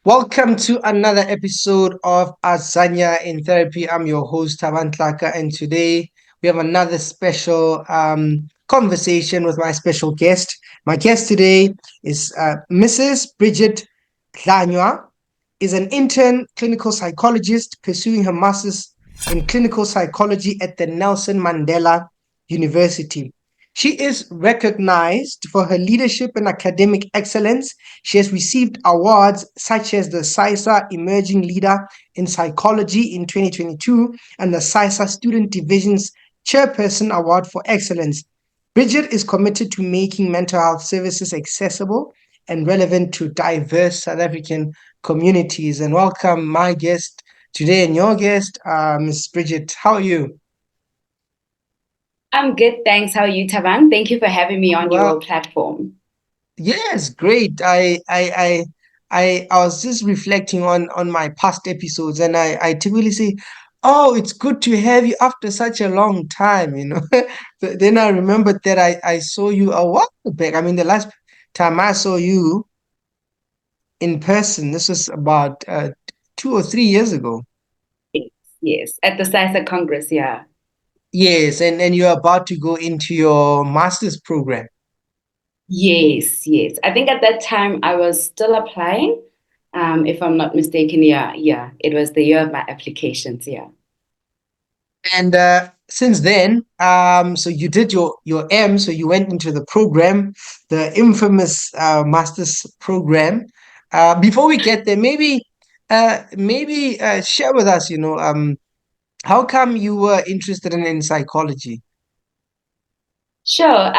Welcome to another episode of Azania In Therapy. I'm your host, Tlaka, and today we have another special conversation with my special guest. My guest today is Mrs. Brigette Dlanjwa, is an intern clinical psychologist pursuing her master's in clinical psychology at the Nelson Mandela University. She is recognized for her leadership and academic excellence. She has received awards such as the SISA Emerging Leader in Psychology in 2022 and the SISA Student Division's Chairperson Award for Excellence. Bridgette is committed to making mental health services accessible and relevant to diverse South African communities. And welcome my guest today and your guest, Ms. Bridgette. How are you? I'm good, thanks. How are you, Thabang? Thank you for having me on your Well, platform. yes, great. I was just reflecting on my past episodes, and I typically say, "Oh, it's good to have you after such a long time," you know. Then I remembered that I saw you a while back. I mean, the last time I saw you in person, this was about 2 or 3 years ago. Yes, yes, at the SISA Congress, yeah. Yes, and you're about to go into your master's program. Yes, yes. I think at that time I was still applying, if I'm not mistaken. Yeah, yeah. It was the year of my applications, yeah. And since then, so you did your M, so you went into the program, the infamous master's program. Before we get there, maybe share with us, how come you were interested in psychology? Sure.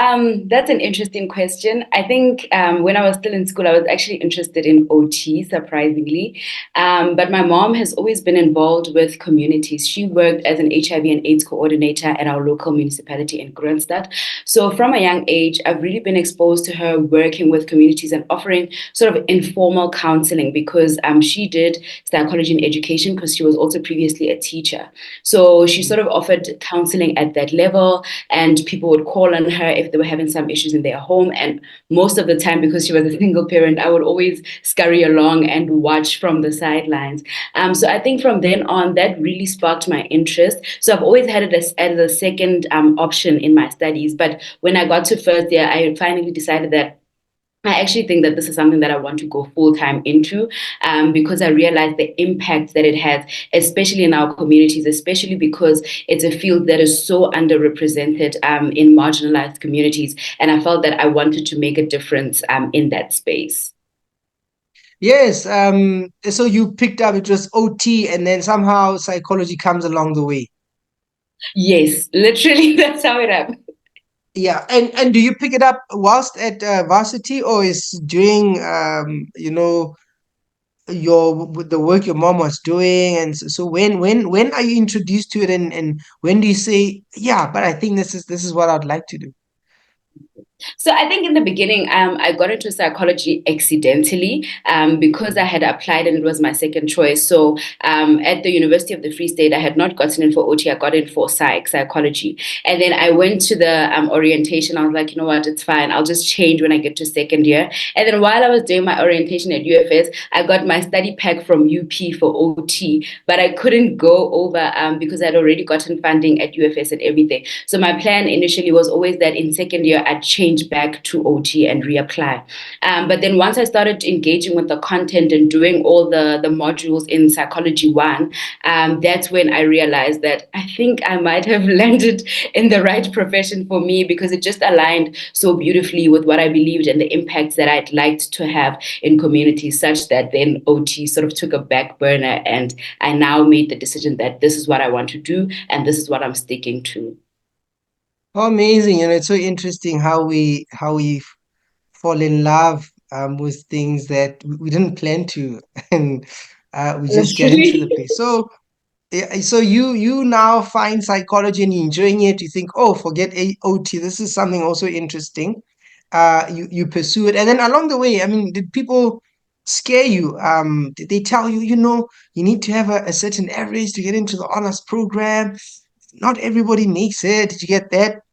That's an interesting question. I think when I was still in school, I was actually interested in OT, surprisingly. But my mom has always been involved with communities. She worked as an HIV and AIDS coordinator at our local municipality in Kroonstad. So from a young age, I've really been exposed to her working with communities and offering sort of informal counseling because she did psychology and education because she was also previously a teacher. So she sort of offered counseling at that level and people would call on her if they were having some issues in their home. And most of the time, because she was a single parent, I would always scurry along and watch from the sidelines. So I think from then on, that really sparked my interest. So I've always had it as a second option in my studies. But when I got to first year, I finally decided that I actually think that this is something that I want to go full time into because I realize the impact that it has, especially in our communities, especially because it's a field that is so underrepresented in marginalized communities. And I felt that I wanted to make a difference in that space. Yes, so you picked up it was OT, and then somehow psychology comes along the way. Yes, literally, that's how it happened. Yeah, and do you pick it up whilst at varsity, or is during your with the work your mom was doing? And so when are you introduced to it, and when do you say, yeah, but I think this is what I'd like to do? So I think in the beginning, I got into psychology accidentally because I had applied and it was my second choice. So at the University of the Free State, I had not gotten in for OT. I got in for psychology. And then I went to the orientation. I was like, you know what, it's fine. I'll just change when I get to second year. And then while I was doing my orientation at UFS, I got my study pack from UP for OT, but I couldn't go over because I'd already gotten funding at UFS and everything. So my plan initially was always that in second year, I'd change back to OT and reapply. But then once I started engaging with the content and doing all the modules in Psychology 1, that's when I realized that I think I might have landed in the right profession for me because it just aligned so beautifully with what I believed and the impacts that I'd liked to have in communities, such that then OT sort of took a back burner and I now made the decision that this is what I want to do and this is what I'm sticking to. How amazing, it's so interesting how we fall in love with things that we didn't plan to, and we just get into the Literally. place. So yeah, so you now find psychology and you're enjoying it. You think, oh, forget OT. This is something also interesting. You pursue it, and then along the way, I mean, did people scare you? Did they tell you, you need to have a certain average to get into the honors program? Not everybody makes it. Did you get that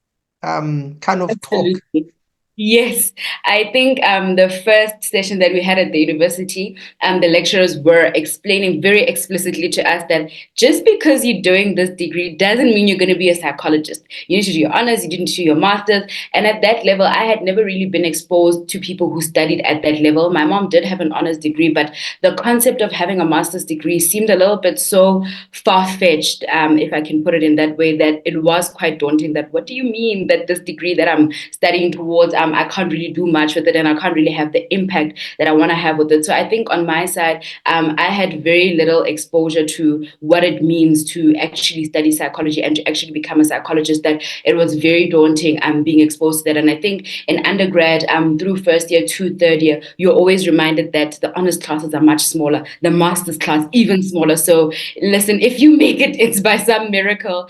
kind of talk? Absolutely. Yes, I think the first session that we had at the university, the lecturers were explaining very explicitly to us that just because you're doing this degree doesn't mean you're going to be a psychologist. You need to do your honors, you need to do your masters. And at that level, I had never really been exposed to people who studied at that level. My mom did have an honors degree, but the concept of having a master's degree seemed a little bit so far-fetched, if I can put it in that way, that it was quite daunting. That what do you mean that this degree that I'm studying towards, I can't really do much with it and I can't really have the impact that I want to have with it. So I think on my side, I had very little exposure to what it means to actually study psychology and to actually become a psychologist, that it was very daunting being exposed to that. And I think in undergrad, through first year to third year, you're always reminded that the honors classes are much smaller, the master's class even smaller. So listen, if you make it, it's by some miracle.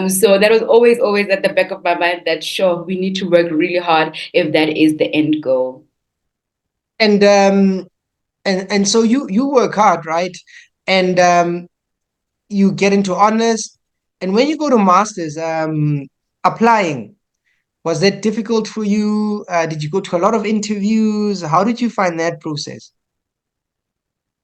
So that was always at the back of my mind that sure, we need to work really hard if that is the end goal. And and so you work hard, right? And you get into honors. And when you go to masters, applying, was that difficult for you? Did you go to a lot of interviews? How did you find that process?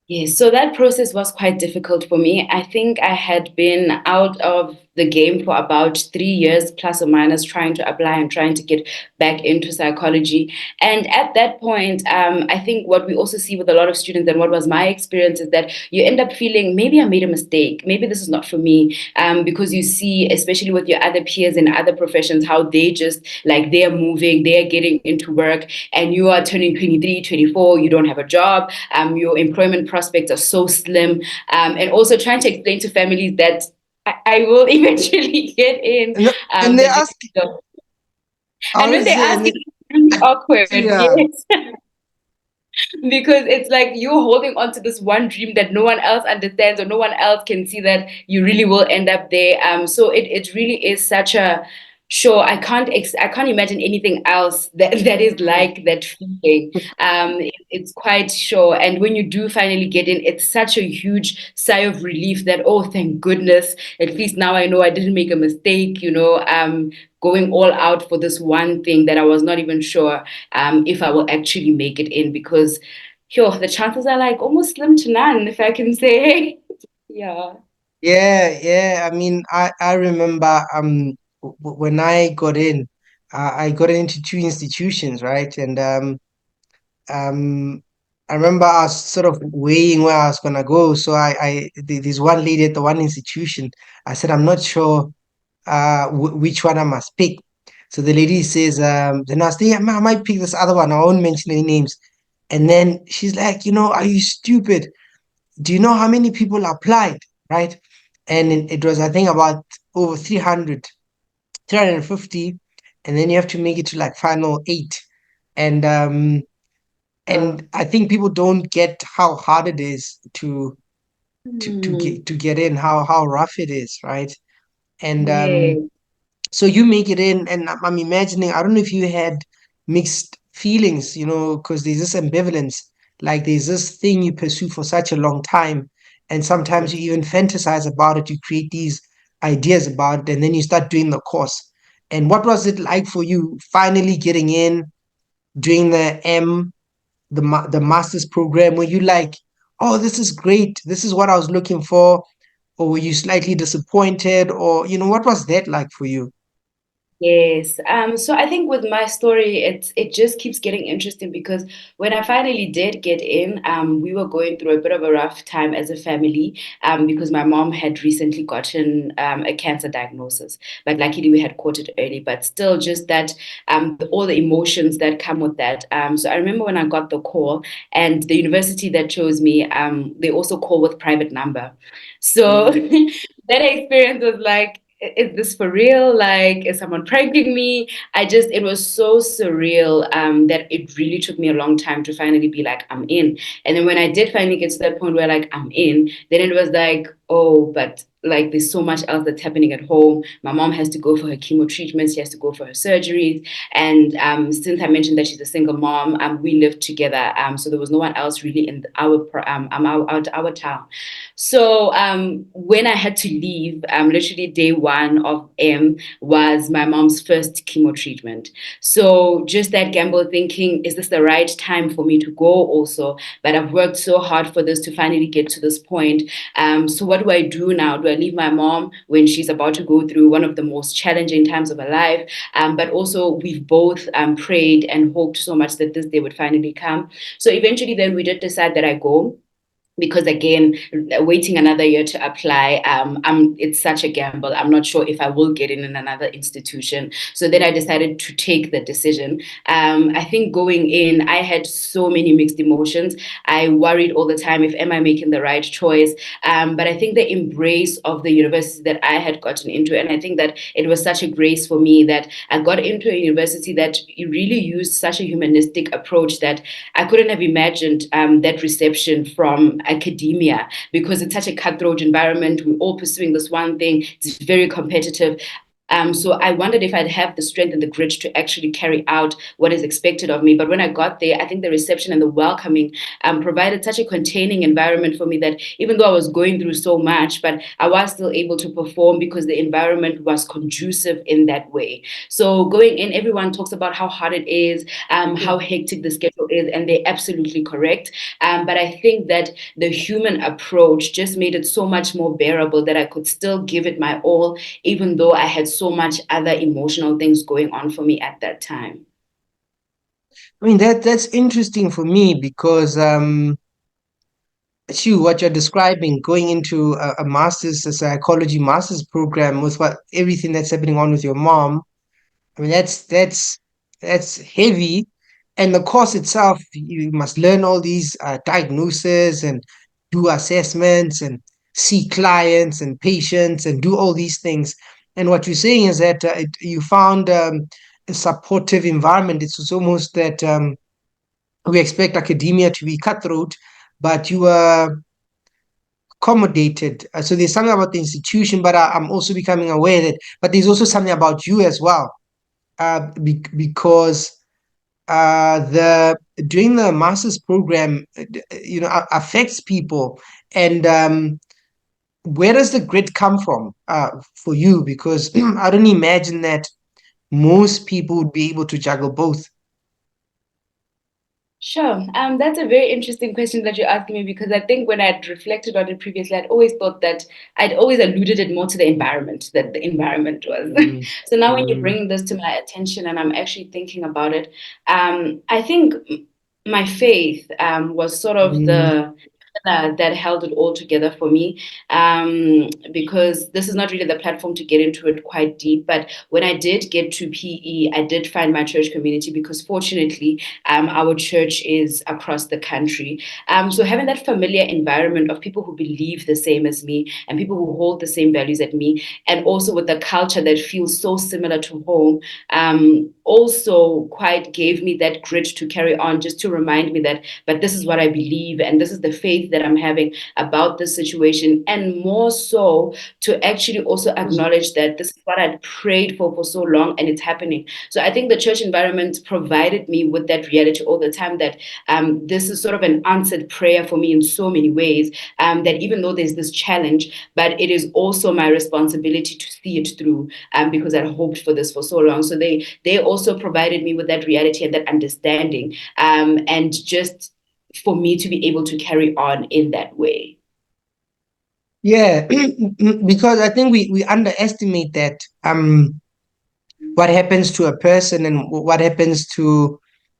Yes, so that process was quite difficult for me. I think I had been out of the game for about 3 years, plus or minus, trying to apply and trying to get back into psychology. And at that point, I think what we also see with a lot of students, and what was my experience, is that you end up feeling maybe I made a mistake, maybe this is not for me, because you see, especially with your other peers in other professions, how they just like they're moving, they're getting into work, and you are turning 23, 24, you don't have a job, your employment prospects are so slim, and also trying to explain to families that I will eventually get in. And, and they That ask, I and when want to they say, ask, and it's really awkward. yeah, Yes, because it's like you're holding on to this one dream that no one else understands or no one else can see that you really will end up there. So it really is such a sure. I can't imagine anything else that is like that feeling. It's quite sure. And when you do finally get in, it's such a huge sigh of relief that, oh, thank goodness, at least now I know I didn't make a mistake. Going all out for this one thing that I was not even sure if I will actually make it in, because the chances are like almost slim to none, if I can say. Yeah. yeah, yeah. I mean, I remember when I got into two institutions, right? And um I remember I was sort of weighing where I was gonna go. So there's one lady at the one institution. I said, I'm not sure which one I must pick. So the lady says, then I was thinking, I might pick this other one. I won't mention any names. And then she's like, are you stupid? Do you know how many people applied? Right. And it was, I think, about over 300, 350. And then you have to make it to like final eight. And I think people don't get how hard it is Hmm. to get in, how rough it is, right? And Yeah. so you make it in, and I'm imagining, I don't know if you had mixed feelings, because there's this ambivalence, like there's this thing you pursue for such a long time, and sometimes you even fantasize about it, you create these ideas about it, and then you start doing the course. And what was it like for you finally getting in, doing the master's program? Were you like, oh, this is great, this is what I was looking for? Or were you slightly disappointed? Or, what was that like for you? Yes. So I think with my story, it just keeps getting interesting because when I finally did get in, we were going through a bit of a rough time as a family, because my mom had recently gotten a cancer diagnosis, but luckily we had caught it early. But still, just that all the emotions that come with that. So I remember when I got the call, and the university that chose me, they also call with private number. So Mm. that experience was like, is this for real? Like, is someone pranking me? It was so surreal, that it really took me a long time to finally be like, I'm in. And then when I did finally get to that point where like I'm in, then it was like, oh, but like there's so much else that's happening at home. My mom has to go for her chemo treatments, she has to go for her surgeries. And since I mentioned that she's a single mom, we lived together. So there was no one else really in our town. So when I had to leave, literally day one of M was my mom's first chemo treatment. So just that gamble thinking, is this the right time for me to go also? But I've worked so hard for this to finally get to this point. So what do I do now? Do I leave my mom when she's about to go through one of the most challenging times of her life? But also we've both prayed and hoped so much that this day would finally come. So eventually then we did decide that I go, because again, waiting another year to apply, it's such a gamble. I'm not sure if I will get in another institution. So then I decided to take the decision. I think going in, I had so many mixed emotions. I worried all the time, if am I making the right choice? But I think the embrace of the university that I had gotten into, and I think that it was such a grace for me that I got into a university that really used such a humanistic approach that I couldn't have imagined that reception from academia, because it's such a cutthroat environment. We're all pursuing this one thing. It's very competitive. So I wondered if I'd have the strength and the grit to actually carry out what is expected of me. But when I got there, I think the reception and the welcoming provided such a containing environment for me that even though I was going through so much, but I was still able to perform because the environment was conducive in that way. So going in, everyone talks about how hard it is, how hectic the schedule is, and they're absolutely correct. But I think that the human approach just made it so much more bearable that I could still give it my all, even though I had so much other emotional things going on for me at that time. I mean, that's interesting for me because Shu, what you're describing, going into a master's, a psychology master's program with what everything that's happening on with your mom. I mean, that's heavy, and the course itself, you must learn all these diagnoses and do assessments and see clients and patients and do all these things. And what you're saying is that you found a supportive environment. It's almost that we expect academia to be cutthroat, but you were accommodated. So there's something about the institution, but I'm also becoming aware that, but there's also something about you as well, because the doing the master's program, affects people, and where does the grit come from for you? Because I don't imagine that most people would be able to juggle both. Sure. That's a very interesting question that you're asking me, because I think when I'd reflected on it previously, I'd always thought that I'd always alluded it more to the environment, that the environment was. Mm, So now when you mm, bring this to my attention and I'm actually thinking about it, I think my faith was sort of mm, the that held it all together for me, because this is not really the platform to get into it quite deep. But when I did get to PE, I did find my church community, because fortunately, our church is across the country. So having that familiar environment of people who believe the same as me and people who hold the same values as me, and also with the culture that feels so similar to home, also quite gave me that grit to carry on, just to remind me that, but this is what I believe, and this is the faith that I'm having about this situation, and more so to actually also acknowledge that this is what I'd prayed for so long, and it's happening. So I think the church environment provided me with that reality all the time, that this is sort of an answered prayer for me in so many ways, that even though there's this challenge, but it is also my responsibility to see it through, because I hoped for this for so long. So they also provided me with that reality and that understanding, and just for me to be able to carry on in that way. yeah, because I think we underestimate that what happens to a person and what happens to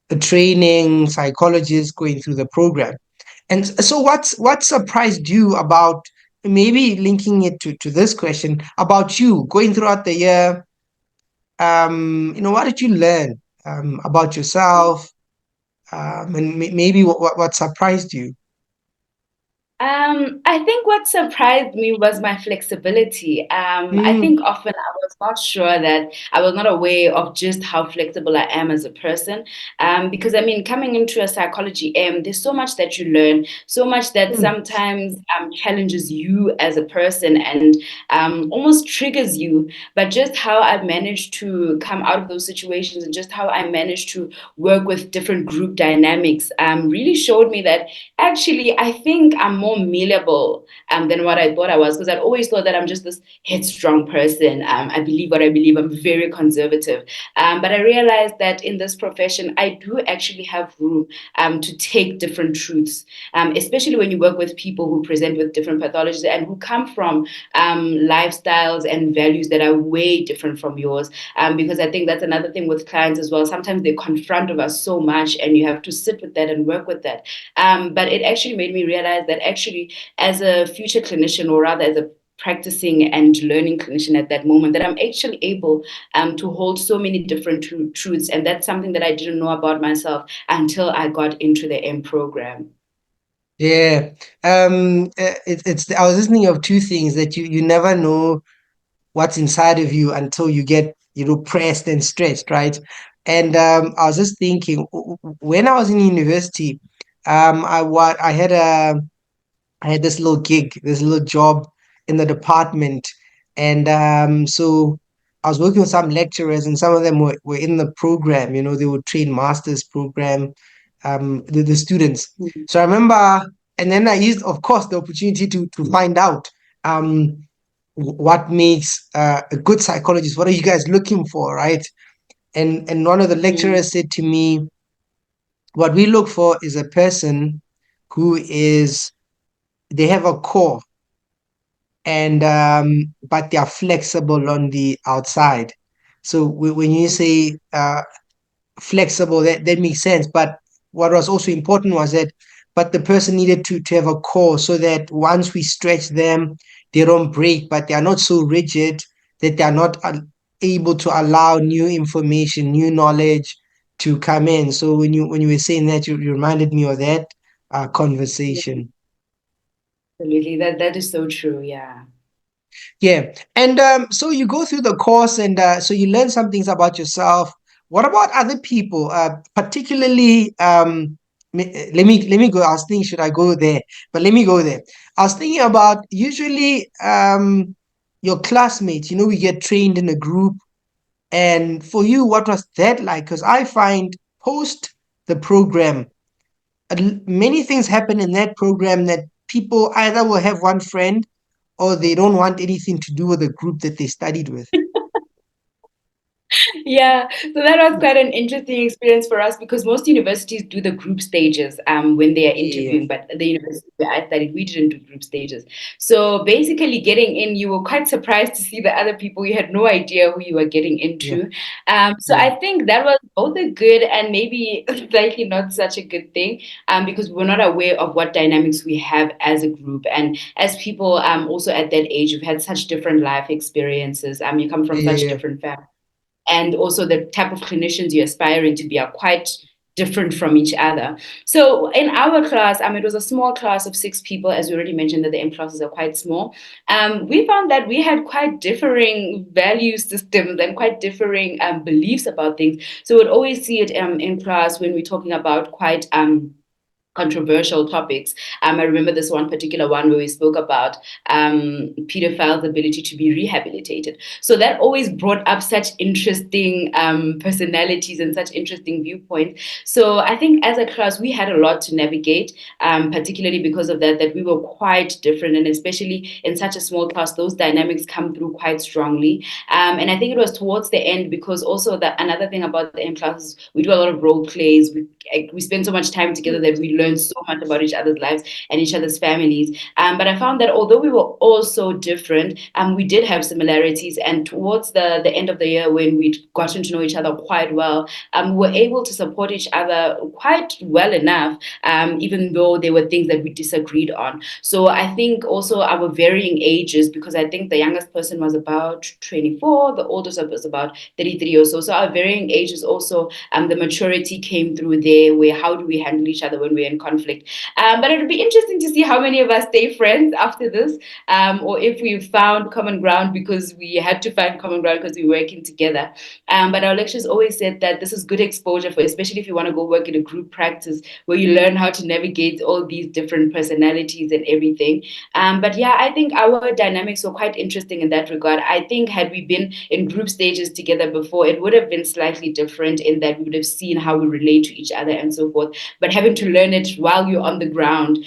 a training psychologist going through the program. And so what surprised you about, maybe linking it to this question about you going throughout the year? What did you learn about yourself? And maybe what surprised you? I think what surprised me was my flexibility. I Mm, think often I was not sure that I was not aware of just how flexible I am as a person. Because I mean, coming into a psychology there's so much that you learn, so much that mm. sometimes challenges you as a person and almost triggers you. But just how I've managed to come out of those situations and just how I managed to work with different group dynamics really showed me that actually, I think I'm more malleable than what I thought I was because I'd always thought that I'm just this headstrong person. I believe what I believe. I'm very conservative. But I realized that in this profession, I do actually have room to take different truths, especially when you work with people who present with different pathologies and who come from lifestyles and values that are way different from yours. Because I think that's another thing with clients as well. Sometimes they confront of us so much, and you have to sit with that and work with that. But it actually made me realize that actually, as a future clinician, or rather as a practicing and learning clinician at that moment, that I'm actually able to hold so many different truths. And that's something that I didn't know about myself until I got into the M program. Yeah. It's I was listening of two things that you never know what's inside of you until you get, pressed and stretched, right? And I was just thinking when I was in university, I had this little gig, this little job in the department. And so I was working with some lecturers, and some of them were in the program, they would train masters program, the students. Mhm. So I remember, and then I used, of course, the opportunity to find out what makes a good psychologist. What are you guys looking for, right? And one of the Mm. lecturers said to me, what we look for is a person who is, they have a core, and but they are flexible on the outside. So when you say flexible, that makes sense. But what was also important was that, but the person needed to have a core, so that once we stretch them, they don't break, but they are not so rigid that they are not able to allow new information, new knowledge to come in. So when you were saying that, you reminded me of that conversation. Absolutely, that is so true. Yeah. Yeah. And so you go through the course, and so you learn some things about yourself. What about other people? Particularly, let me go. I was thinking, should I go there? But let me go there. I was thinking about usually your classmates. We get trained in a group, and for you, what was that like? Because I find post the program, many things happen in that program that people either will have one friend, or they don't want anything to do with the group that they studied with. Yeah, so that was quite an interesting experience for us because most universities do the group stages when they are Yeah, interviewing, but the university where I studied, we didn't do group stages. So basically, getting in, you were quite surprised to see the other people. You had no idea who you were getting yeah, into. So yeah, I think that was both a good and maybe slightly not such a good thing because we were not aware of what dynamics we have as a group. And as people also at that age, you've had such different life experiences. You come from such yeah, different families and also the type of clinicians you're aspiring to be are quite different from each other. So in our class, it was a small class of 6 people, as we already mentioned that the M classes are quite small. We found that we had quite differing value systems and quite differing beliefs about things. So we'd always see it in class when we're talking about quite controversial topics. I remember this one particular one where we spoke about pedophiles' ability to be rehabilitated. So that always brought up such interesting personalities and such interesting viewpoints. So I think as a class, we had a lot to navigate, particularly because of that we were quite different. And especially in such a small class, those dynamics come through quite strongly. And I think it was towards the end because also that another thing about the M classes, we do a lot of role plays. We spend so much time together that we learn so much about each other's lives and each other's families. But I found that although we were all so different, we did have similarities. And towards the end of the year, when we'd gotten to know each other quite well, we were able to support each other quite well enough, even though there were things that we disagreed on. So I think also our varying ages, because I think the youngest person was about 24, the oldest was about 33 or so. So our varying ages also, the maturity came through there, where how do we handle each other when we're in conflict. But it would be interesting to see how many of us stay friends after this, or if we found common ground because we had to find common ground because we were working together. But our lecturers always said that this is good exposure for, especially if you want to go work in a group practice where you learn how to navigate all these different personalities and everything. But yeah, I think our dynamics were quite interesting in that regard. I think had we been in group stages together before, it would have been slightly different in that we would have seen how we relate to each other and so forth. But having to learn it while you're on the ground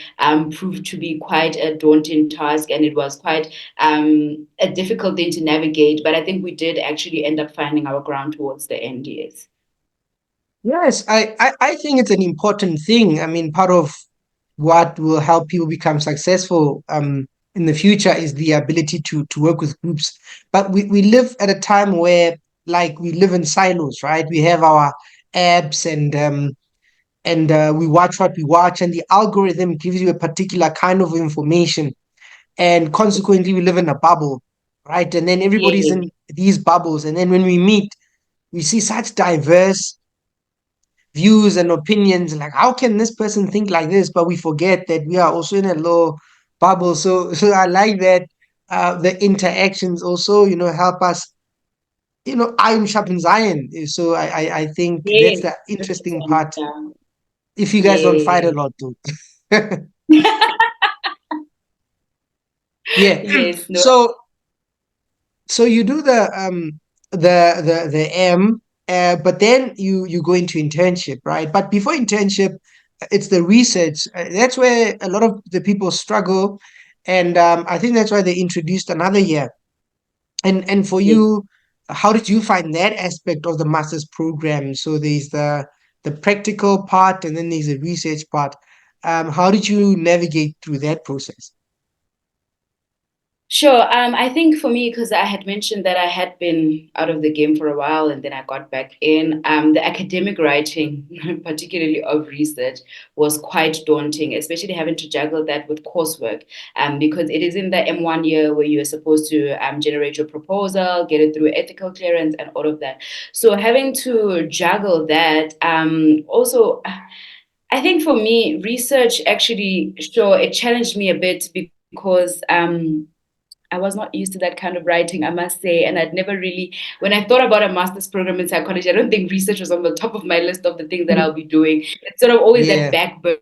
proved to be quite a daunting task, and it was quite a difficult thing to navigate. But I think we did actually end up finding our ground towards the end. Yes. Yes, I think it's an important thing. I mean, part of what will help people become successful in the future is the ability to work with groups. But we live at a time where like we live in silos, right? We have our apps and we watch what we watch, and the algorithm gives you a particular kind of information, and consequently we live in a bubble, right? And then everybody's Yes. in these bubbles, and then when we meet, we see such diverse views and opinions, like how can this person think like this, but we forget that we are also in a little bubble. So I like that the interactions also help us, iron sharpens iron. So I think that's Yes. the interesting 100%. part, Yeah. if you guys don't fight a Yes. lot though. Yeah. Yes. No. So you do the M, but then you go into internship, right? But before internship, it's the research. That's where a lot of the people struggle, and I think that's why they introduced another year. And for Yes. you, how did you find that aspect of the master's program? So there's the practical part, and then there's the research part. How did you navigate through that process? Sure. I think for me, because I had mentioned that I had been out of the game for a while and then I got back in, the academic writing, particularly of research, was quite daunting, especially having to juggle that with coursework, because it is in the M1 year where you are supposed to generate your proposal, get it through ethical clearance, and all of that. So having to juggle that, also, I think for me, research actually, sure, it challenged me a bit because I was not used to that kind of writing, I must say. And I'd never really, when I thought about a master's program in psychology, I don't think research was on the top of my list of the things that I'll be doing. It's sort of always that Yeah, back burner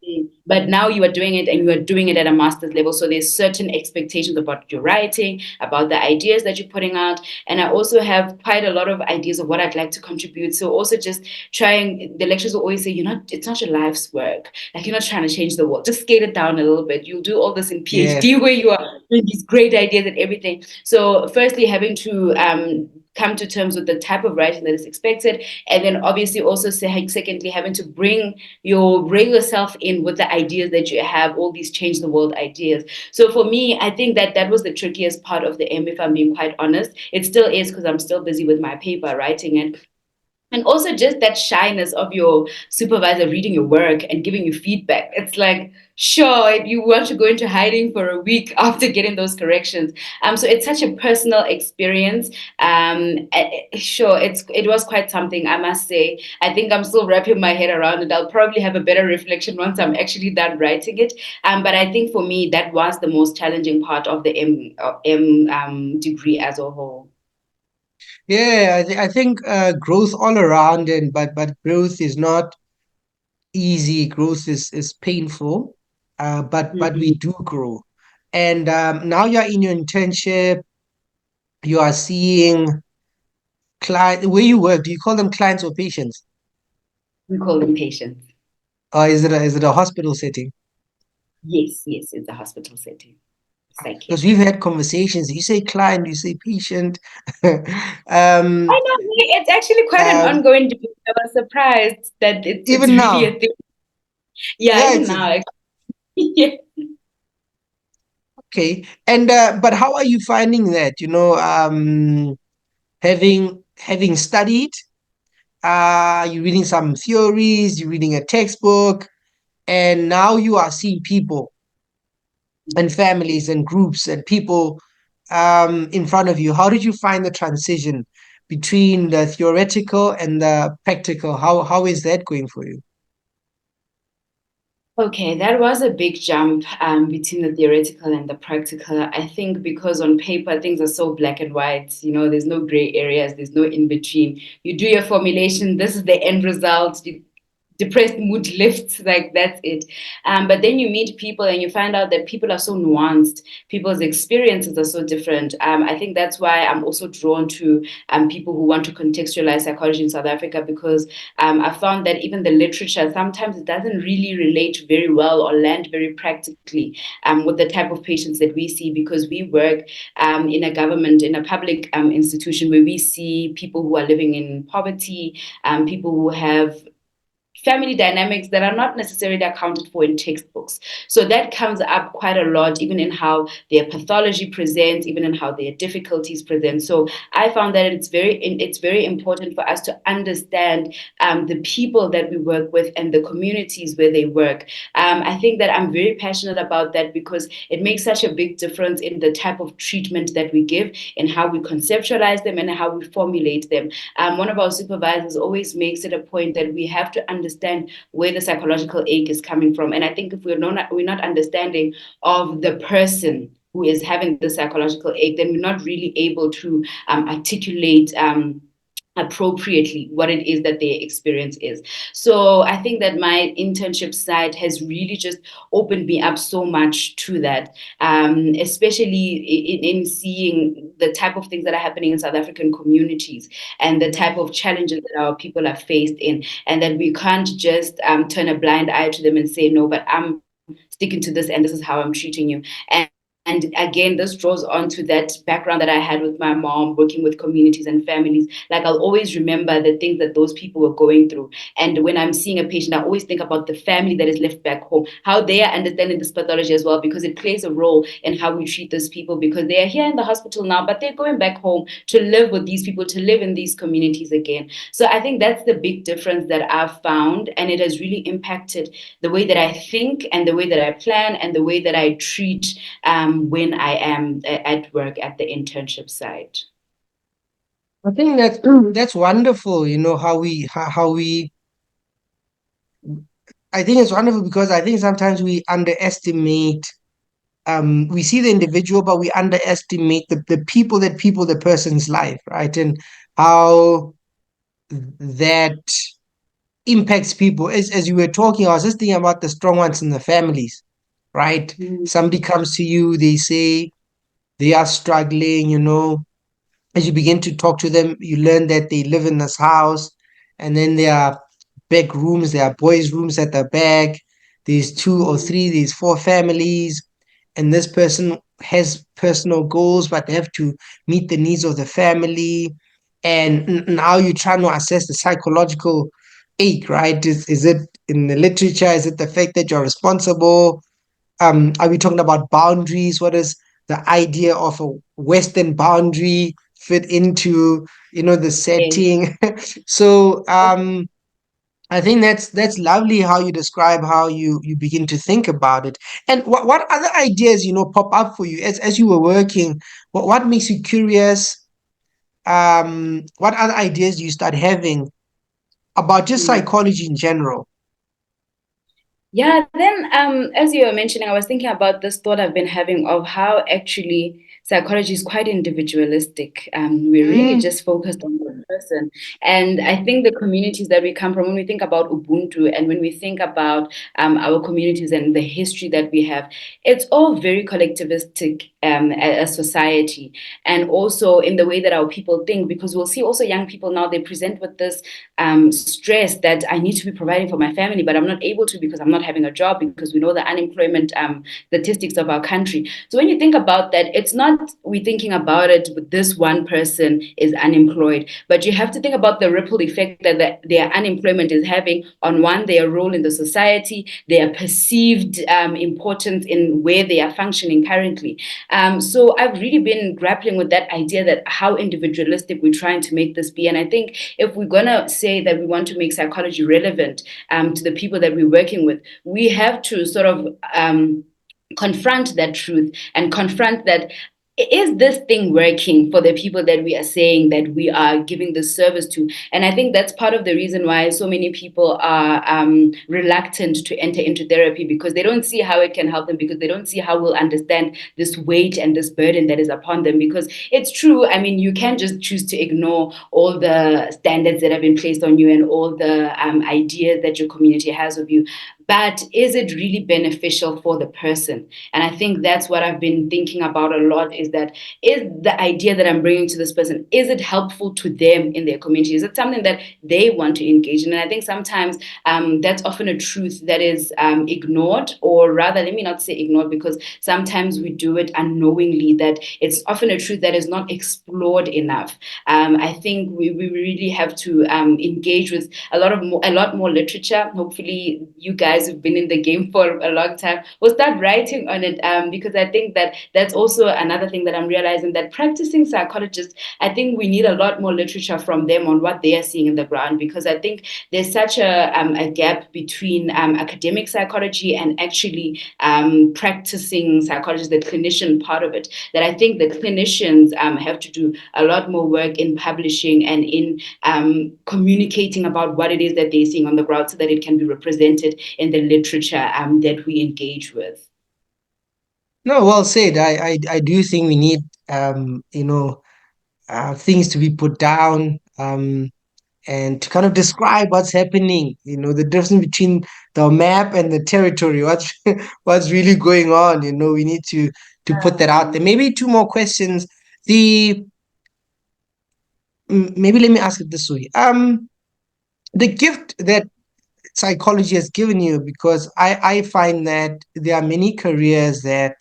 thing. But now you are doing it and you are doing it at a master's level. So there's certain expectations about your writing, about the ideas that you're putting out. And I also have quite a lot of ideas of what I'd like to contribute. So also just trying, the lecturers will always say, it's not your life's work. Like you're not trying to change the world. Just scale it down a little bit. You'll do all this in yeah, PhD where you are doing these great ideas and everything. So firstly, having to come to terms with the type of writing that is expected, and then obviously also secondly having to bring yourself in with the ideas that you have, all these change the world ideas. So for me, I think that that was the trickiest part of the M, if I'm being quite honest. It still is because I'm still busy with my paper writing it, and also just that shyness of your supervisor reading your work and giving you feedback. It's like, sure, you want to go into hiding for a week after getting those corrections. So it's such a personal experience. Sure, it was quite something, I must say. I think I'm still wrapping my head around it. I'll probably have a better reflection once I'm actually done writing it. But I think for me, that was the most challenging part of the M degree as a whole. yeah. I think growth all around, and but growth is not easy. Growth is painful, but we Mhm. do grow. And now you're in your internship. You are seeing client where you work. Do you call them clients or patients, We call them patients. or is it a hospital setting? Yes, yes, it's a hospital setting, psych Because care. we've had conversations. You say client, you say patient. I um, know it's actually quite an um, ongoing debate. I was surprised that it's even really a now, thing. Yeah, yeah, even it's now. Yeah. okay. And but how are you finding that? Having studied, you're reading some theories, you're reading a textbook, and now you are seeing people and families and groups and people in front of you. How did you find the transition between the theoretical and the practical? How is that going for you? Okay, that was a big jump between the theoretical and the practical. I think because on paper things are so black and white, there's no gray areas, there's no in between. You do your formulation, this is the end result. Depressed mood lifts, like that's it. But then you meet people and you find out that people are so nuanced, people's experiences are so different. I think that's why I'm also drawn to people who want to contextualize psychology in South Africa, because I found that even the literature sometimes it doesn't really relate very well or land very practically with the type of patients that we see, because we work in a government, in a public institution where we see people who are living in poverty, people who have family dynamics that are not necessarily accounted for in textbooks. So that comes up quite a lot, even in how their pathology presents, even in how their difficulties present. So I found that it's very important for us to understand the people that we work with and the communities where they work. I think that I'm very passionate about that because it makes such a big difference in the type of treatment that we give, in how we conceptualize them and how we formulate them. One of our supervisors always makes it a point that we have to understand where the psychological ache is coming from. And I think if we're not understanding of the person who is having the psychological ache, then we're not really able to articulate appropriately what it is that their experience is. So I think that my internship side has really just opened me up so much to that, especially in seeing the type of things that are happening in South African communities and the type of challenges that our people are faced in, and that we can't just turn a blind eye to them and say, no, but I'm sticking to this and this is how I'm treating you. And again, this draws on to that background that I had with my mom, working with communities and families. Like, I'll always remember the things that those people were going through. And when I'm seeing a patient, I always think about the family that is left back home, how they are understanding this pathology as well, because it plays a role in how we treat those people, because they are here in the hospital now, but they're going back home to live with these people, to live in these communities again. So I think that's the big difference that I've found. And it has really impacted the way that I think and the way that I plan and the way that I treat when I am at work at the internship site. I think that's wonderful. You know how we. I think it's wonderful because I think sometimes we underestimate. We see the individual, but we underestimate the person's life, right? And how that impacts people. As you were talking, I was just thinking about the strong ones in the families, right? Mm. Somebody comes to you, they say they are struggling, as you begin to talk to them, you learn that they live in this house, and then there are back rooms, there are boys' rooms at the back. There's two or Mm. three, there's four families, and this person has personal goals, but they have to meet the needs of the family. And now you're trying to assess the psychological ache, right? Is it in the literature? Is it the fact that you're responsible? Are we talking about boundaries? What does the idea of a Western boundary fit into, the Yes. setting? So I think that's lovely how you describe how you begin to think about it. And what other ideas, pop up for you as you were working? What makes you curious? What other ideas do you start having about just Mm. psychology in general? Yeah, then as you were mentioning, I was thinking about this thought I've been having of how actually psychology is quite individualistic. We're really Mm, just focused on the person. And I think the communities that we come from, when we think about Ubuntu and when we think about our communities and the history that we have, it's all very collectivistic as a society. And also in the way that our people think, because we'll see also young people now, they present with this stress that I need to be providing for my family, but I'm not able to because I'm not having a job, because we know the unemployment statistics of our country. So when you think about that, it's not we thinking about it with this one person is unemployed, but you have to think about the ripple effect that their unemployment is having on one, their role in the society, their perceived importance in where they are functioning currently. So I've really been grappling with that idea that how individualistic we're trying to make this be. And I think if we're going to say that we want to make psychology relevant to the people that we're working with, we have to sort of confront that truth and confront that is this thing working for the people that we are saying that we are giving this service to? And I think that's part of the reason why so many people are reluctant to enter into therapy, because they don't see how it can help them, because they don't see how we'll understand this weight and this burden that is upon them. Because it's true, I mean, you can just choose to ignore all the standards that have been placed on you and all the ideas that your community has of you. But is it really beneficial for the person? And I think that's what I've been thinking about a lot, is that, is the idea that I'm bringing to this person, is it helpful to them in their community? Is it something that they want to engage in? And I think sometimes that's often a truth that is ignored, or rather, let me not say ignored, because sometimes we do it unknowingly, that it's often a truth that is not explored enough. I think we really have to engage with a lot more literature. Hopefully, you guys who've been in the game for a long time will start writing on it, because I think that that's also another thing that I'm realizing, that practicing psychologists, I think we need a lot more literature from them on what they are seeing in the ground, because I think there's such a gap between academic psychology and actually practicing psychology, the clinician part of it, that I think the clinicians have to do a lot more work in publishing and in communicating about what it is that they're seeing on the ground, so that it can be represented in the literature that we engage with. No, well said. I do think we need things to be put down, and to kind of describe what's happening, the difference between the map and the territory, what's what's really going on. We need to put that out there. Maybe two more questions. The Maybe let me ask it this way. The gift that psychology has given you, because I find that there are many careers that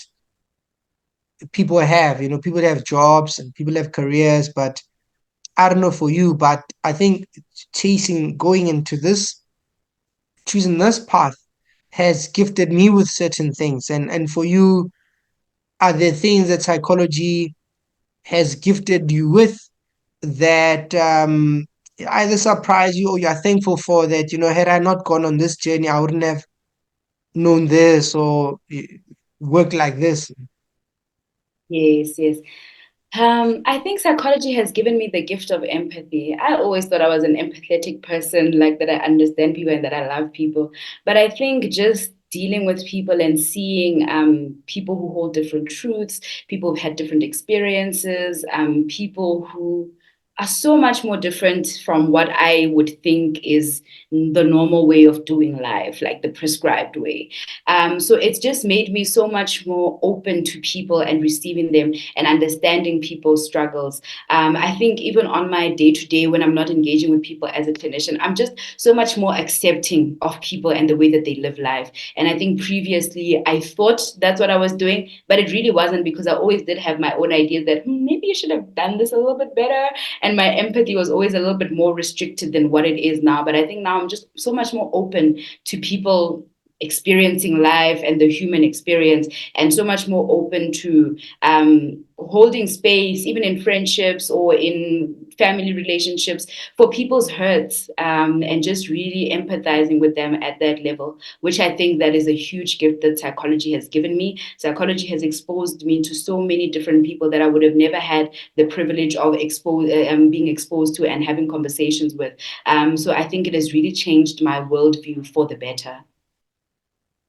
people have, people have jobs and people have careers, but I don't know for you, but I think going into this, choosing this path has gifted me with certain things. And for you, are there things that psychology has gifted you with that either surprise you or you're thankful for, that, had I not gone on this journey, I wouldn't have known this or worked like this? Yes, yes. I think psychology has given me the gift of empathy. I always thought I was an empathetic person, like that I understand people and that I love people. But I think just dealing with people and seeing people who hold different truths, people who've had different experiences, people who are so much more different from what I would think is the normal way of doing life, like the prescribed way. So it's just made me so much more open to people and receiving them and understanding people's struggles. I think even on my day to day, when I'm not engaging with people as a clinician, I'm just so much more accepting of people and the way that they live life. And I think previously I thought that's what I was doing, but it really wasn't, because I always did have my own ideas that maybe you should have done this a little bit better. And my empathy was always a little bit more restricted than what it is now. But I think now I'm just so much more open to people experiencing life and the human experience, and so much more open to holding space, even in friendships or in family relationships, for people's hurts, and just really empathizing with them at that level, which I think that is a huge gift that psychology has given me. Psychology has exposed me to so many different people that I would have never had the privilege of being exposed to and having conversations with. So I think it has really changed my worldview for the better.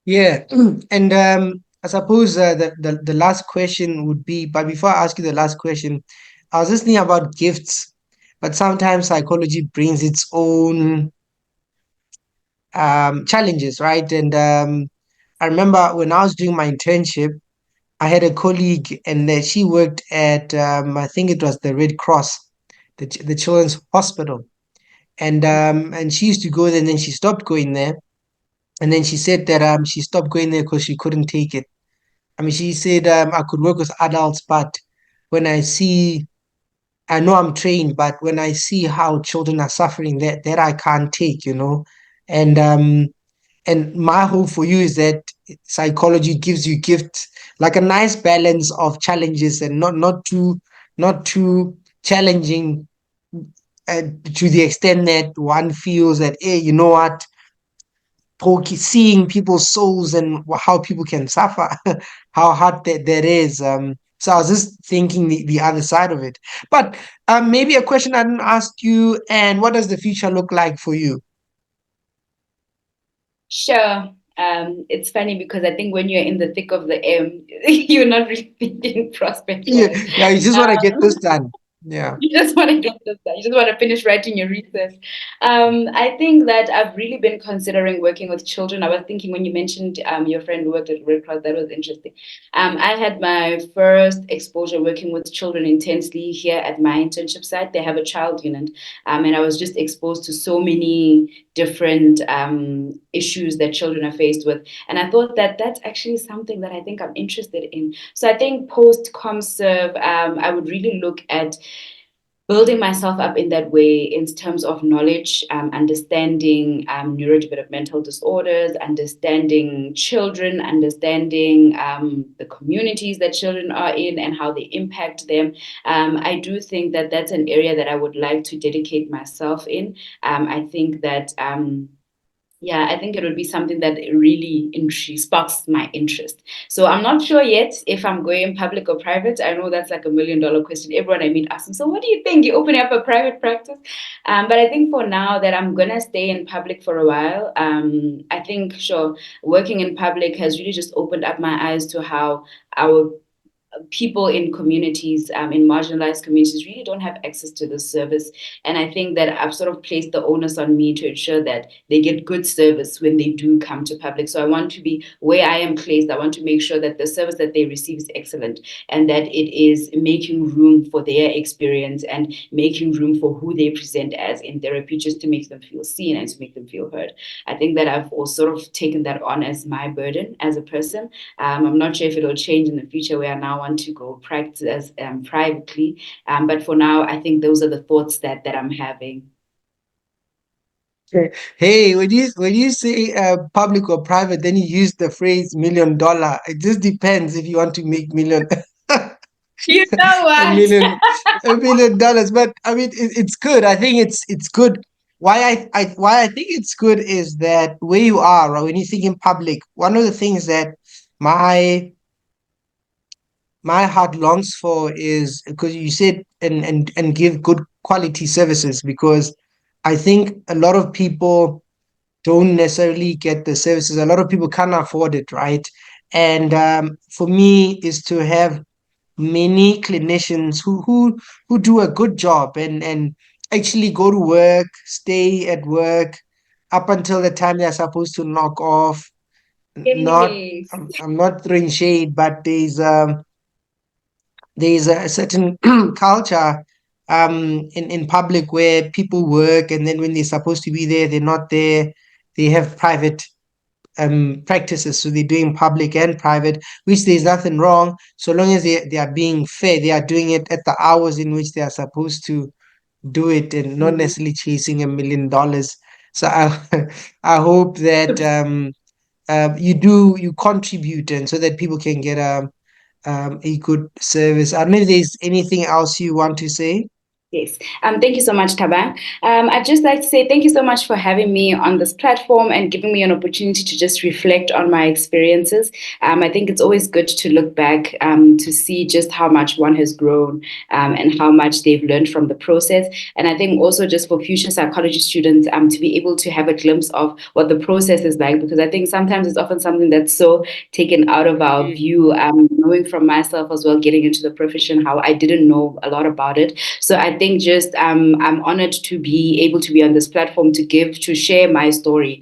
Yeah. And I suppose the last question would be, but before I ask you the last question, I was just thinking about gifts, but sometimes psychology brings its own challenges, right? And I remember when I was doing my internship, I had a colleague, and she worked at I think it was the Red Cross, the Children's Hospital, and she used to go there, and then she stopped going there, and then she said that she stopped going there because she couldn't take it. I mean, she said, I could work with adults, but when I know I'm trained, but when I see how children are suffering, that I can't take. And my hope for you is that psychology gives you gifts, like a nice balance of challenges, and not too challenging, to the extent that one feels that, hey, you know what, seeing people's souls and how people can suffer, how hard that is. So I was just thinking the other side of it. But maybe a question I didn't ask you, and what does the future look like for you? Sure. It's funny because I think when you're in the thick of the M, you're not really thinking prospect Yeah, wise. yeah, you just want to get this done. Yeah. You just want to get this done. You just want to finish writing your research. I think that I've really been considering working with children. I was thinking when you mentioned your friend who worked at Red Cross, that was interesting. I had my first exposure working with children intensely here at my internship site. They have a child unit, and I was just exposed to so many different issues that children are faced with. And I thought that that's actually something that I think I'm interested in. So I think post ComServe, I would really look at building myself up in that way in terms of knowledge, understanding neurodevelopmental disorders, understanding children, understanding the communities that children are in and how they impact them. I do think that that's an area that I would like to dedicate myself in. I think that yeah, I think it would be something that really sparks my interest. So I'm not sure yet if I'm going public or private. I know that's like $1 million question. Everyone I meet asks me, so what do you think? You open up a private practice? But I think for now that I'm gonna stay in public for a while. I think sure, working in public has really just opened up my eyes to how our people in communities, in marginalized communities, really don't have access to this service. And I think that I've sort of placed the onus on me to ensure that they get good service when they do come to public. So I want to be where I am placed. I want to make sure that the service that they receive is excellent and that it is making room for their experience and making room for who they present as in therapy, just to make them feel seen and to make them feel heard. I think that I've also sort of taken that on as my burden as a person. I'm not sure if it'll change in the future where I now want to go practice privately. But for now, I think those are the thoughts that I'm having. Okay. Hey, when you say public or private, then you use the phrase $1 million. It just depends if you want to make million You know a what? million $1 million. But I mean, it's good. I think it's good. Why I think it's good is that where you are, right, when you think in public, one of the things that my my heart longs for is because you said and give good quality services, because I think a lot of people don't necessarily get the services. A lot of people can't afford it, right? And for me, is to have many clinicians who do a good job and actually go to work, stay at work up until the time they're supposed to knock off. Not, Yes. I'm not throwing shade, but there's a certain culture in public where people work, and then when they're supposed to be there, they're not there. They have private practices, so they're doing public and private, which there's nothing wrong, so long as they are being fair. They are doing it at the hours in which they are supposed to do it, and not Mhm. necessarily chasing $1 million. So I I hope that you contribute, and so that people can get a good service. I don't know if there's anything else you want to say. Yes. Thank you so much, Thabang. I'd just like to say thank you so much for having me on this platform and giving me an opportunity to just reflect on my experiences. I think it's always good to look back to see just how much one has grown and how much they've learned from the process. And I think also just for future psychology students to be able to have a glimpse of what the process is like, because I think sometimes it's often something that's so taken out of our Mm. view, knowing from myself as well, getting into the profession, how I didn't know a lot about it. So I think just I'm honored to be able to be on this platform to share my story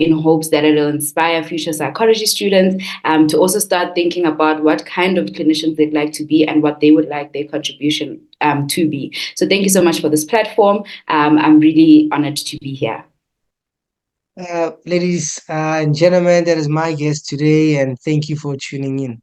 in hopes that it'll inspire future psychology students to also start thinking about what kind of clinicians they'd like to be and what they would like their contribution to be. So thank you so much for this platform. I'm really honored to be here. Ladies and gentlemen, that is my guest today, and thank you for tuning in.